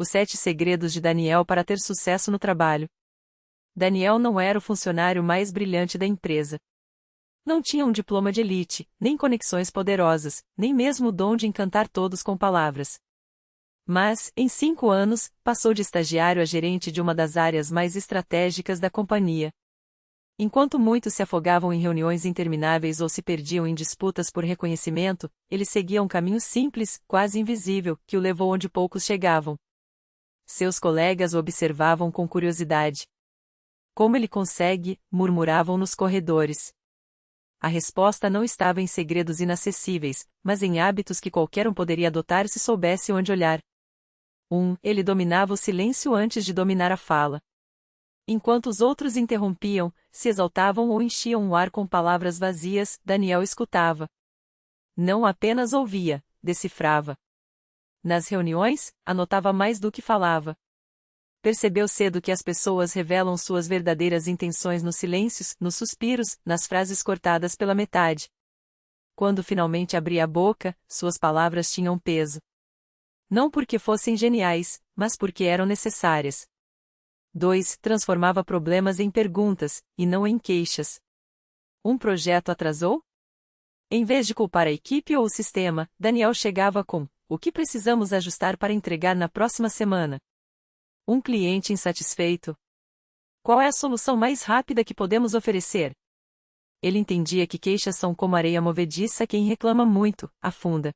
Os 7 segredos de Daniel para ter sucesso no trabalho. Daniel não era o funcionário mais brilhante da empresa. Não tinha um diploma de elite, nem conexões poderosas, nem mesmo o dom de encantar todos com palavras. Mas, em 5 anos, passou de estagiário a gerente de uma das áreas mais estratégicas da companhia. Enquanto muitos se afogavam em reuniões intermináveis ou se perdiam em disputas por reconhecimento, ele seguia um caminho simples, quase invisível, que o levou onde poucos chegavam. Seus colegas o observavam com curiosidade. Como ele consegue? Murmuravam nos corredores. A resposta não estava em segredos inacessíveis, mas em hábitos que qualquer um poderia adotar se soubesse onde olhar. Ele dominava o silêncio antes de dominar a fala. Enquanto os outros interrompiam, se exaltavam ou enchiam o ar com palavras vazias, Daniel escutava. Não apenas ouvia, decifrava. Nas reuniões, anotava mais do que falava. Percebeu cedo que as pessoas revelam suas verdadeiras intenções nos silêncios, nos suspiros, nas frases cortadas pela metade. Quando finalmente abria a boca, suas palavras tinham peso. Não porque fossem geniais, mas porque eram necessárias. 2. Transformava problemas em perguntas, e não em queixas. Um projeto atrasou? Em vez de culpar a equipe ou o sistema, Daniel chegava com: o que precisamos ajustar para entregar na próxima semana? Um cliente insatisfeito. Qual é a solução mais rápida que podemos oferecer? Ele entendia que queixas são como areia movediça, quem reclama muito, afunda.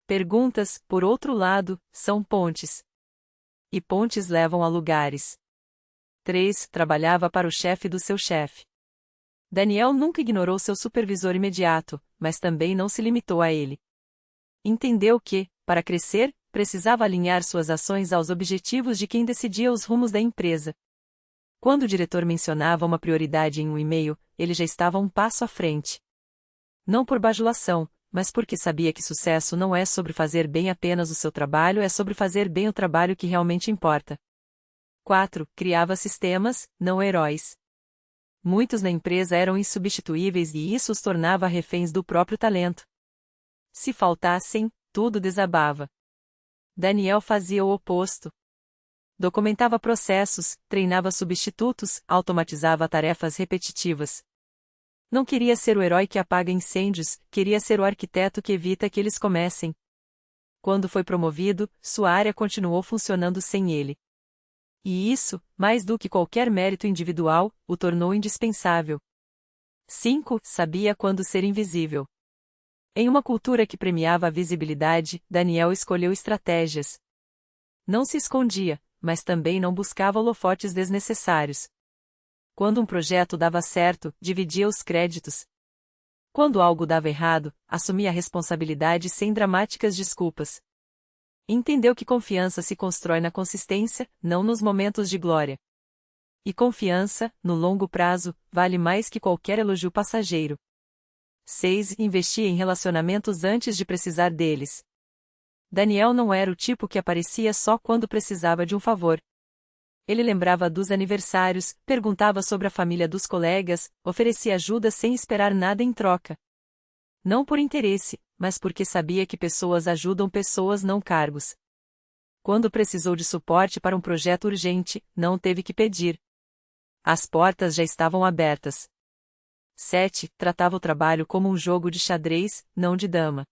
Perguntas, por outro lado, são pontes. E pontes levam a lugares. 3. Trabalhava para o chefe do seu chefe. Daniel nunca ignorou seu supervisor imediato, mas também não se limitou a ele. Entendeu que, para crescer, precisava alinhar suas ações aos objetivos de quem decidia os rumos da empresa. Quando o diretor mencionava uma prioridade em um e-mail, ele já estava um passo à frente. Não por bajulação, mas porque sabia que sucesso não é sobre fazer bem apenas o seu trabalho, é sobre fazer bem o trabalho que realmente importa. 4. Criava sistemas, não heróis. Muitos na empresa eram insubstituíveis e isso os tornava reféns do próprio talento. Se faltassem, tudo desabava. Daniel fazia o oposto. Documentava processos, treinava substitutos, automatizava tarefas repetitivas. Não queria ser o herói que apaga incêndios, queria ser o arquiteto que evita que eles comecem. Quando foi promovido, sua área continuou funcionando sem ele. E isso, mais do que qualquer mérito individual, o tornou indispensável. 5. Sabia quando ser invisível. Em uma cultura que premiava a visibilidade, Daniel escolheu estratégias. Não se escondia, mas também não buscava holofotes desnecessários. Quando um projeto dava certo, dividia os créditos. Quando algo dava errado, assumia a responsabilidade sem dramáticas desculpas. Entendeu que confiança se constrói na consistência, não nos momentos de glória. E confiança, no longo prazo, vale mais que qualquer elogio passageiro. 6. Investia em relacionamentos antes de precisar deles. Daniel não era o tipo que aparecia só quando precisava de um favor. Ele lembrava dos aniversários, perguntava sobre a família dos colegas, oferecia ajuda sem esperar nada em troca. Não por interesse, mas porque sabia que pessoas ajudam pessoas, não cargos. Quando precisou de suporte para um projeto urgente, não teve que pedir. As portas já estavam abertas. 7. Tratava o trabalho como um jogo de xadrez, não de dama.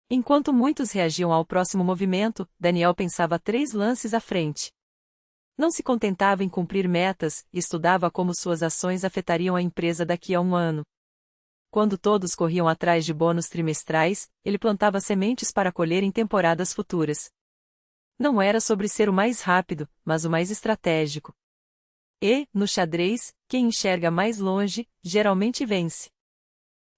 Enquanto muitos reagiam ao próximo movimento, Daniel pensava 3 lances à frente. Não se contentava em cumprir metas, estudava como suas ações afetariam a empresa daqui a um ano. Quando todos corriam atrás de bônus trimestrais, ele plantava sementes para colher em temporadas futuras. Não era sobre ser o mais rápido, mas o mais estratégico. E, no xadrez, quem enxerga mais longe, geralmente vence.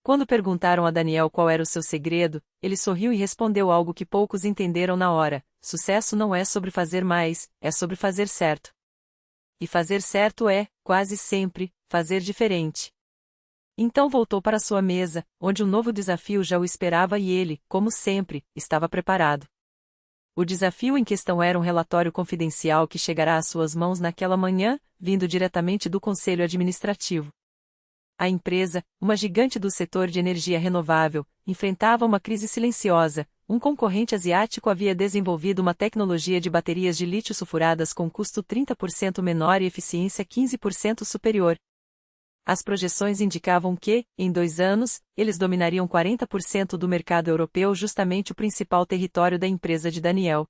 Quando perguntaram a Daniel qual era o seu segredo, ele sorriu e respondeu algo que poucos entenderam na hora: sucesso não é sobre fazer mais, é sobre fazer certo. E fazer certo é, quase sempre, fazer diferente. Então voltou para sua mesa, onde um novo desafio já o esperava e ele, como sempre, estava preparado. O desafio em questão era um relatório confidencial que chegará às suas mãos naquela manhã, vindo diretamente do conselho administrativo. A empresa, uma gigante do setor de energia renovável, enfrentava uma crise silenciosa. Um concorrente asiático havia desenvolvido uma tecnologia de baterias de lítio sulfuradas com custo 30% menor e eficiência 15% superior. As projeções indicavam que, em 2 anos, eles dominariam 40% do mercado europeu, justamente o principal território da empresa de Daniel.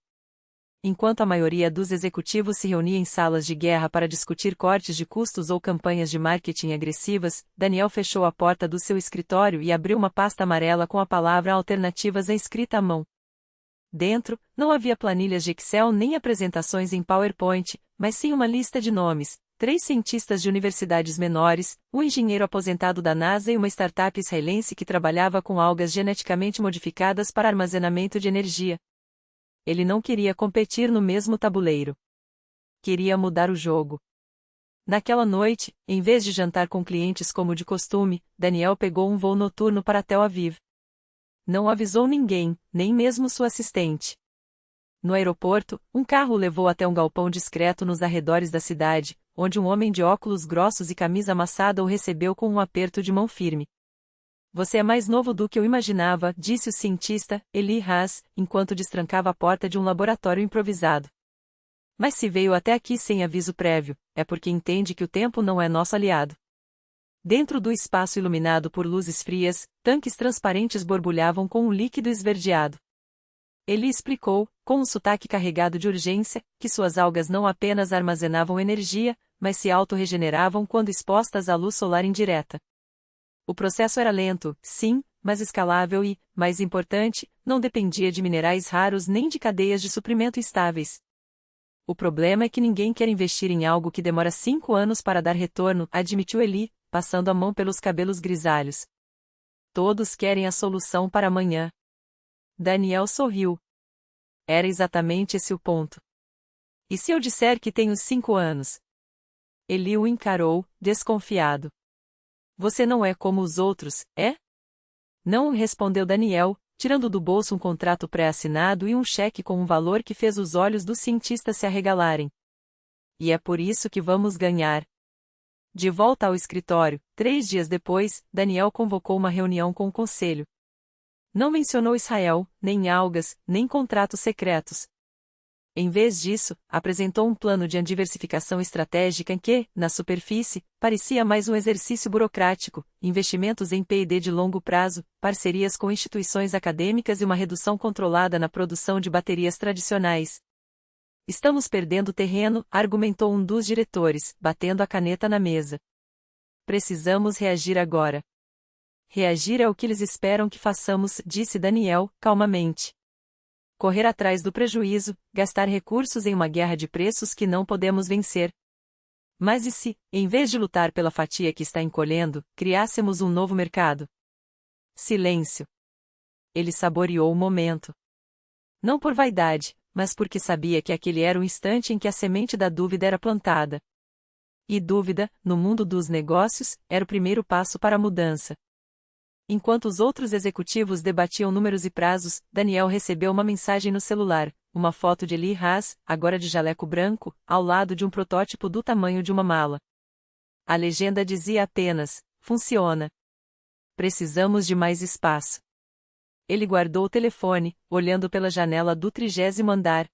Enquanto a maioria dos executivos se reunia em salas de guerra para discutir cortes de custos ou campanhas de marketing agressivas, Daniel fechou a porta do seu escritório e abriu uma pasta amarela com a palavra alternativas escrita à mão. Dentro, não havia planilhas de Excel nem apresentações em PowerPoint, mas sim uma lista de nomes: 3 cientistas de universidades menores, um engenheiro aposentado da NASA e uma startup israelense que trabalhava com algas geneticamente modificadas para armazenamento de energia. Ele não queria competir no mesmo tabuleiro. Queria mudar o jogo. Naquela noite, em vez de jantar com clientes como de costume, Daniel pegou um voo noturno para Tel Aviv. Não avisou ninguém, nem mesmo sua assistente. No aeroporto, um carro o levou até um galpão discreto nos arredores da cidade, onde um homem de óculos grossos e camisa amassada o recebeu com um aperto de mão firme. Você é mais novo do que eu imaginava, disse o cientista, Eli Haas, enquanto destrancava a porta de um laboratório improvisado. Mas se veio até aqui sem aviso prévio, é porque entende que o tempo não é nosso aliado. Dentro do espaço iluminado por luzes frias, tanques transparentes borbulhavam com um líquido esverdeado. Ele explicou, com um sotaque carregado de urgência, que suas algas não apenas armazenavam energia, mas se autorregeneravam quando expostas à luz solar indireta. O processo era lento, sim, mas escalável e, mais importante, não dependia de minerais raros nem de cadeias de suprimento estáveis. O problema é que ninguém quer investir em algo que demora 5 anos para dar retorno, admitiu Eli, passando a mão pelos cabelos grisalhos. Todos querem a solução para amanhã. Daniel sorriu. Era exatamente esse o ponto. E se eu disser que tenho 5 anos? Eli o encarou, desconfiado. Você não é como os outros, é? Não, respondeu Daniel, tirando do bolso um contrato pré-assinado e um cheque com um valor que fez os olhos do cientista se arregalarem. E é por isso que vamos ganhar. De volta ao escritório, 3 dias depois, Daniel convocou uma reunião com o conselho. Não mencionou Israel, nem algas, nem contratos secretos. Em vez disso, apresentou um plano de diversificação estratégica que, na superfície, parecia mais um exercício burocrático: investimentos em P&D de longo prazo, parcerias com instituições acadêmicas e uma redução controlada na produção de baterias tradicionais. Estamos perdendo terreno, argumentou um dos diretores, batendo a caneta na mesa. Precisamos reagir agora. Reagir é o que eles esperam que façamos, disse Daniel, calmamente. Correr atrás do prejuízo, gastar recursos em uma guerra de preços que não podemos vencer. Mas e se, em vez de lutar pela fatia que está encolhendo, criássemos um novo mercado? Silêncio. Ele saboreou o momento. Não por vaidade, mas porque sabia que aquele era o instante em que a semente da dúvida era plantada. E dúvida, no mundo dos negócios, era o primeiro passo para a mudança. Enquanto os outros executivos debatiam números e prazos, Daniel recebeu uma mensagem no celular, uma foto de Eli Haas, agora de jaleco branco, ao lado de um protótipo do tamanho de uma mala. A legenda dizia apenas: funciona. Precisamos de mais espaço. Ele guardou o telefone, olhando pela janela do 30º andar.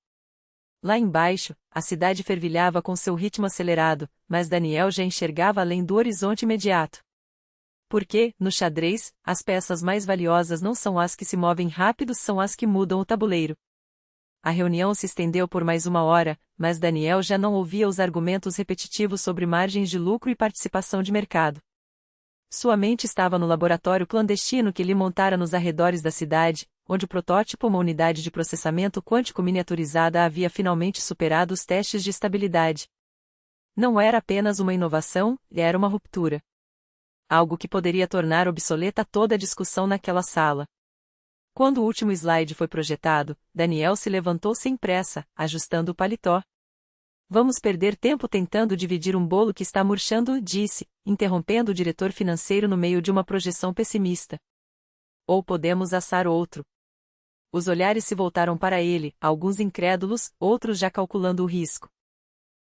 Lá embaixo, a cidade fervilhava com seu ritmo acelerado, mas Daniel já enxergava além do horizonte imediato. Porque, no xadrez, as peças mais valiosas não são as que se movem rápido, são as que mudam o tabuleiro. A reunião se estendeu por mais 1 hora, mas Daniel já não ouvia os argumentos repetitivos sobre margens de lucro e participação de mercado. Sua mente estava no laboratório clandestino que ele montara nos arredores da cidade, onde o protótipo, uma unidade de processamento quântico miniaturizada, havia finalmente superado os testes de estabilidade. Não era apenas uma inovação, era uma ruptura. Algo que poderia tornar obsoleta toda a discussão naquela sala. Quando o último slide foi projetado, Daniel se levantou sem pressa, ajustando o paletó. Vamos perder tempo tentando dividir um bolo que está murchando, disse, interrompendo o diretor financeiro no meio de uma projeção pessimista. Ou podemos assar outro. Os olhares se voltaram para ele, alguns incrédulos, outros já calculando o risco.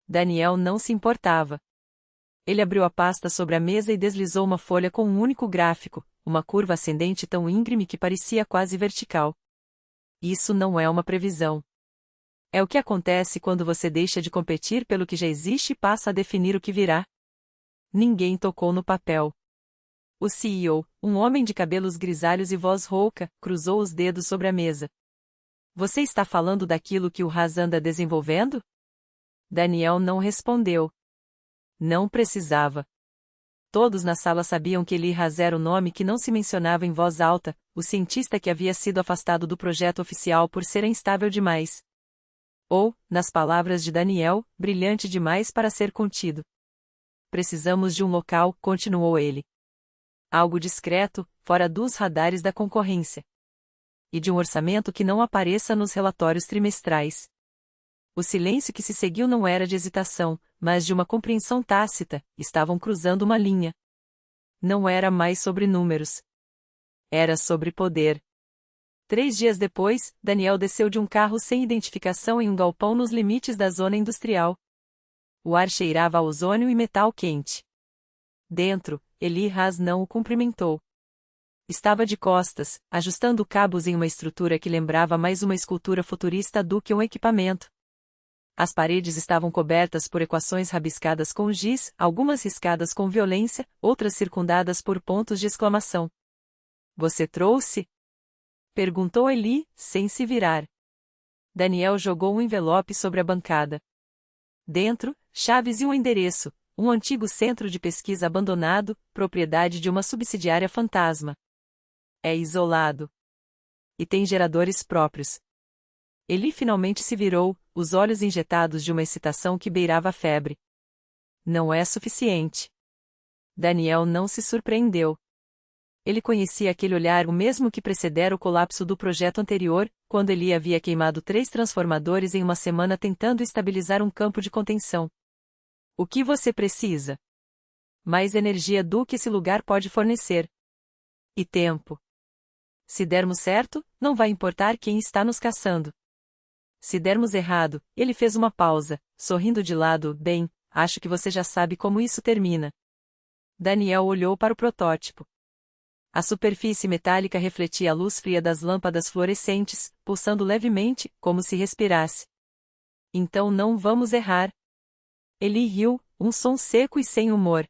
Daniel não se importava. Ele abriu a pasta sobre a mesa e deslizou uma folha com um único gráfico, uma curva ascendente tão íngreme que parecia quase vertical. Isso não é uma previsão. É o que acontece quando você deixa de competir pelo que já existe e passa a definir o que virá. Ninguém tocou no papel. O CEO, um homem de cabelos grisalhos e voz rouca, cruzou os dedos sobre a mesa. Você está falando daquilo que o Haas anda desenvolvendo? Daniel não respondeu. Não precisava. Todos na sala sabiam que Eli Haas era o nome que não se mencionava em voz alta, o cientista que havia sido afastado do projeto oficial por ser instável demais. Ou, nas palavras de Daniel, brilhante demais para ser contido. Precisamos de um local, continuou ele. Algo discreto, fora dos radares da concorrência. E de um orçamento que não apareça nos relatórios trimestrais. O silêncio que se seguiu não era de hesitação, mas de uma compreensão tácita, estavam cruzando uma linha. Não era mais sobre números. Era sobre poder. 3 dias depois, Daniel desceu de um carro sem identificação em um galpão nos limites da zona industrial. O ar cheirava a ozônio e metal quente. Dentro, Eli Haas não o cumprimentou. Estava de costas, ajustando cabos em uma estrutura que lembrava mais uma escultura futurista do que um equipamento. As paredes estavam cobertas por equações rabiscadas com giz, algumas riscadas com violência, outras circundadas por pontos de exclamação. Você trouxe? Perguntou Eli, sem se virar. Daniel jogou um envelope sobre a bancada. Dentro, chaves e um endereço, um antigo centro de pesquisa abandonado, propriedade de uma subsidiária fantasma. É isolado. E tem geradores próprios. Eli finalmente se virou, os olhos injetados de uma excitação que beirava a febre. Não é suficiente. Daniel não se surpreendeu. Ele conhecia aquele olhar o mesmo que precedera o colapso do projeto anterior, quando Eli havia queimado 3 transformadores em uma semana tentando estabilizar um campo de contenção. O que você precisa? Mais energia do que esse lugar pode fornecer. E tempo. Se dermos certo, não vai importar quem está nos caçando. Se dermos errado, ele fez uma pausa, sorrindo de lado, bem, acho que você já sabe como isso termina. Daniel olhou para o protótipo. A superfície metálica refletia a luz fria das lâmpadas fluorescentes, pulsando levemente, como se respirasse. Então não vamos errar. Ele riu, um som seco e sem humor.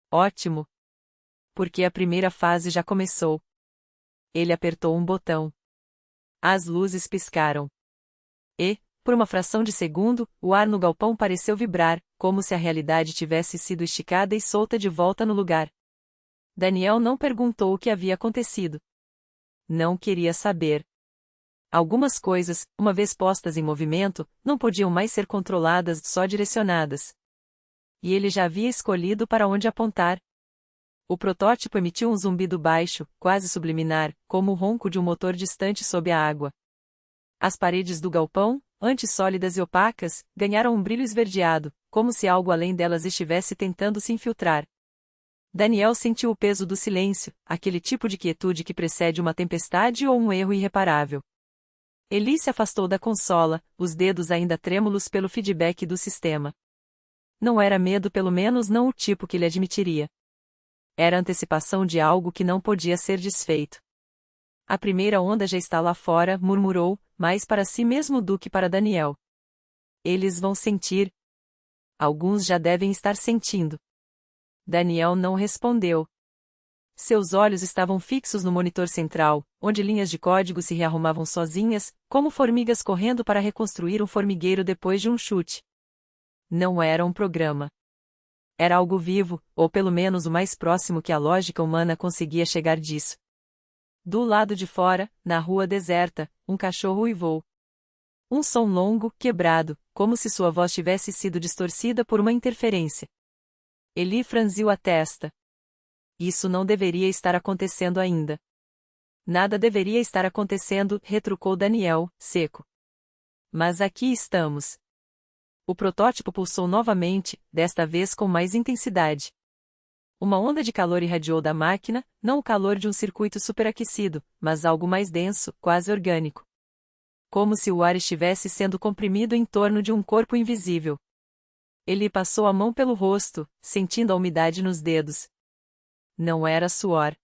Ótimo. Porque a primeira fase já começou. Ele apertou um botão. As luzes piscaram. E, por uma fração de segundo, o ar no galpão pareceu vibrar, como se a realidade tivesse sido esticada e solta de volta no lugar. Daniel não perguntou o que havia acontecido. Não queria saber. Algumas coisas, uma vez postas em movimento, não podiam mais ser controladas, só direcionadas. E ele já havia escolhido para onde apontar. O protótipo emitiu um zumbido baixo, quase subliminar, como o ronco de um motor distante sob a água. As paredes do galpão, antes sólidas e opacas, ganharam um brilho esverdeado, como se algo além delas estivesse tentando se infiltrar. Daniel sentiu o peso do silêncio, aquele tipo de quietude que precede uma tempestade ou um erro irreparável. Eli se afastou da consola, os dedos ainda trêmulos pelo feedback do sistema. Não era medo, pelo menos não o tipo que ele admitiria. Era antecipação de algo que não podia ser desfeito. A primeira onda já está lá fora, murmurou, mais para si mesmo do que para Daniel. Eles vão sentir. Alguns já devem estar sentindo. Daniel não respondeu. Seus olhos estavam fixos no monitor central, onde linhas de código se rearrumavam sozinhas, como formigas correndo para reconstruir um formigueiro depois de um chute. Não era um programa. Era algo vivo, ou pelo menos o mais próximo que a lógica humana conseguia chegar disso. Do lado de fora, na rua deserta, um cachorro uivou. Um som longo, quebrado, como se sua voz tivesse sido distorcida por uma interferência. Eli franziu a testa. Isso não deveria estar acontecendo ainda. Nada deveria estar acontecendo, retrucou Daniel, seco. Mas aqui estamos. O protótipo pulsou novamente, desta vez com mais intensidade. Uma onda de calor irradiou da máquina, não o calor de um circuito superaquecido, mas algo mais denso, quase orgânico. Como se o ar estivesse sendo comprimido em torno de um corpo invisível. Ele passou a mão pelo rosto, sentindo a umidade nos dedos. Não era suor.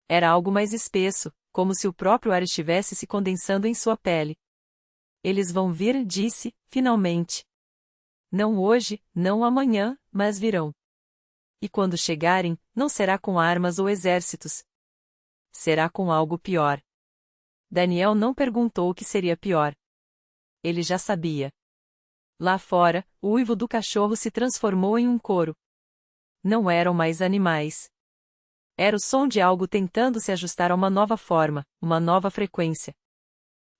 Era algo mais espesso, como se o próprio ar estivesse se condensando em sua pele. Eles vão vir, disse, finalmente. Não hoje, não amanhã, mas virão. E quando chegarem, não será com armas ou exércitos. Será com algo pior. Daniel não perguntou o que seria pior. Ele já sabia. Lá fora, o uivo do cachorro se transformou em um coro. Não eram mais animais. Era o som de algo tentando se ajustar a uma nova forma, uma nova frequência.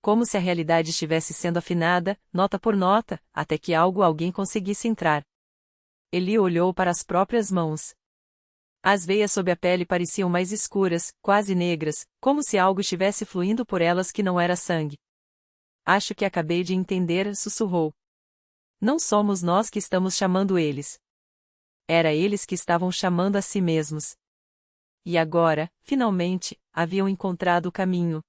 Como se a realidade estivesse sendo afinada, nota por nota, até que alguém conseguisse entrar. Eli olhou para as próprias mãos. As veias sob a pele pareciam mais escuras, quase negras, como se algo estivesse fluindo por elas que não era sangue. Acho que acabei de entender, sussurrou. Não somos nós que estamos chamando eles. Era eles que estavam chamando a si mesmos. E agora, finalmente, haviam encontrado o caminho.